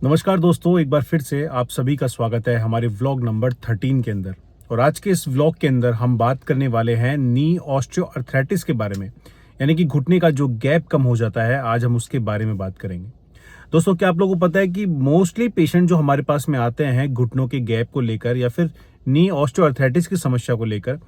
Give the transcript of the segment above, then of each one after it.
नमस्कार दोस्तों, एक बार फिर से आप सभी का स्वागत है हमारे व्लॉग नंबर 13 के अंदर। और आज के इस व्लॉग के अंदर हम बात करने वाले हैं नी ऑस्टियोआर्थराइटिस के बारे में, यानी कि घुटने का जो गैप कम हो जाता है। आज हम उसके बारे में बात करेंगे। दोस्तों, क्या आप लोगों को पता है कि मोस्टली पेशेंट जो हमारे पास में आते हैं घुटनों के गैप को लेकर या फिर नी ऑस्टियोआर्थराइटिस की समस्या को लेकर,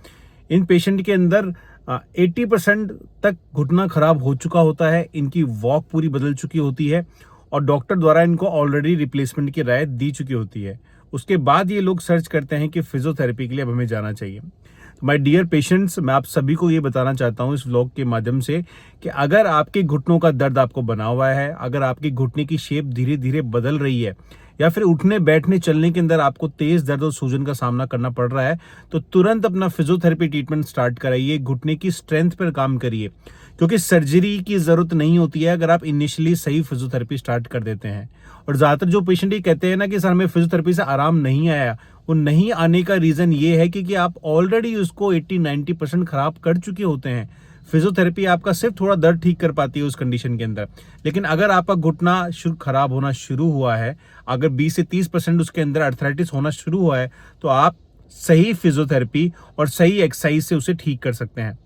इन पेशेंट के अंदर 80% तक घुटना खराब हो चुका होता है, इनकी वॉक पूरी बदल चुकी होती है और डॉक्टर द्वारा इनको ऑलरेडी रिप्लेसमेंट की राय दी चुकी होती है। उसके बाद ये लोग सर्च करते हैं कि फिजियोथेरेपी के लिए अब हमें जाना चाहिए। माय डियर पेशेंट्स, मैं आप सभी को ये बताना चाहता हूँ इस व्लॉग के माध्यम से कि अगर आपके घुटनों का दर्द आपको बना हुआ है, अगर आपकी घुटने की शेप धीरे धीरे बदल रही है या फिर उठने बैठने चलने के अंदर आपको तेज दर्द और सूजन का सामना करना पड़ रहा है, तो तुरंत अपना फिजियोथेरेपी ट्रीटमेंट स्टार्ट कराइए। घुटने की स्ट्रेंथ पर काम करिए, क्योंकि सर्जरी की जरूरत नहीं होती है अगर आप इनिशियली सही फिजियोथेरेपी स्टार्ट कर देते हैं। और ज्यादातर जो पेशेंट ये कहते हैं ना कि सर हमें फिजियोथेरेपी से आराम नहीं आया, वो नहीं आने का रीजन ये है क्योंकि आप ऑलरेडी उसको 80-90% खराब कर चुके होते हैं। फिजियोथेरेपी आपका सिर्फ थोड़ा दर्द ठीक कर पाती है उस कंडीशन के अंदर, लेकिन अगर आपका घुटना खराब होना शुरू हुआ है, अगर 20 से 30% उसके अंदर अर्थराइटिस होना शुरू हुआ है, तो आप सही फिजियोथेरेपी और सही एक्सरसाइज से उसे ठीक कर सकते हैं।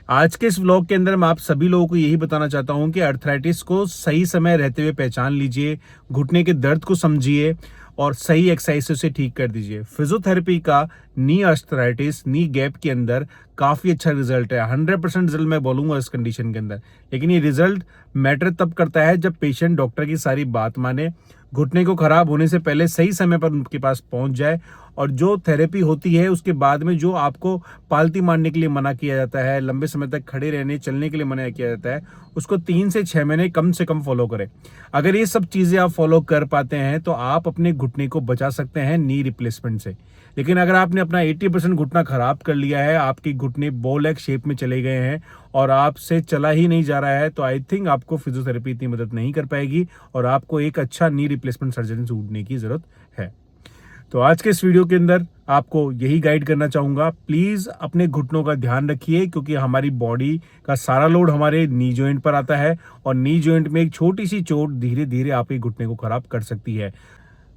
आज के इस व्लॉग के अंदर मैं आप सभी लोगों को यही बताना चाहता हूं कि अर्थराइटिस को सही समय रहते हुए पहचान लीजिए, घुटने के दर्द को समझिए और सही एक्सरसाइज से ठीक कर दीजिए। फिजियोथेरेपी का नी अर्थराइटिस, नी गैप के अंदर काफी अच्छा रिजल्ट है। 100% रिजल्ट मैं बोलूंगा इस कंडीशन के अंदर, लेकिन ये रिजल्ट मैटर तब करता है जब पेशेंट डॉक्टर की सारी बात माने, घुटने को खराब होने से पहले सही समय पर उनके पास पहुंच जाए और जो थेरेपी होती है उसके बाद में जो आपको पालती मारने के लिए मना किया जाता है, लंबे समय तक खड़े रहने चलने के लिए मना किया जाता है, उसको 3 से 6 महीने कम से कम फॉलो करें। अगर ये सब चीजें आप फॉलो कर पाते हैं तो आप अपने घुटने को बचा सकते हैं नी रिप्लेसमेंट से। लेकिन अगर आपने अपना 80% घुटना खराब कर लिया है, आपके घुटने बॉल एग शेप में चले गए हैं और आपसे चला ही नहीं जा रहा है, तो आई थिंक आपको फिजियोथेरेपी इतनी मदद नहीं कर पाएगी और आपको एक अच्छा नी रिप्लेसमेंट सर्जन से ढूंढने की जरूरत है। तो आज के इस वीडियो के अंदर आपको यही गाइड करना चाहूंगा, प्लीज अपने घुटनों का ध्यान रखिए, क्योंकि हमारी बॉडी का सारा लोड हमारे नी जॉइंट पर आता है और नी जॉइंट में एक छोटी सी चोट धीरे धीरे आपके घुटने को खराब कर सकती है।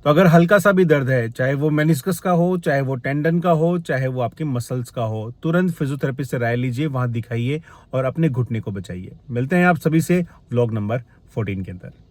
तो अगर हल्का सा भी दर्द है, चाहे वो मेनिस्कस का हो, चाहे वो टेंडन का हो, चाहे वो आपके मसल्स का हो, तुरंत फिजियोथेरेपिस्ट से राय लीजिए, वहां दिखाइए और अपने घुटने को बचाइए। मिलते हैं आप सभी से व्लॉग नंबर 14 के अंदर।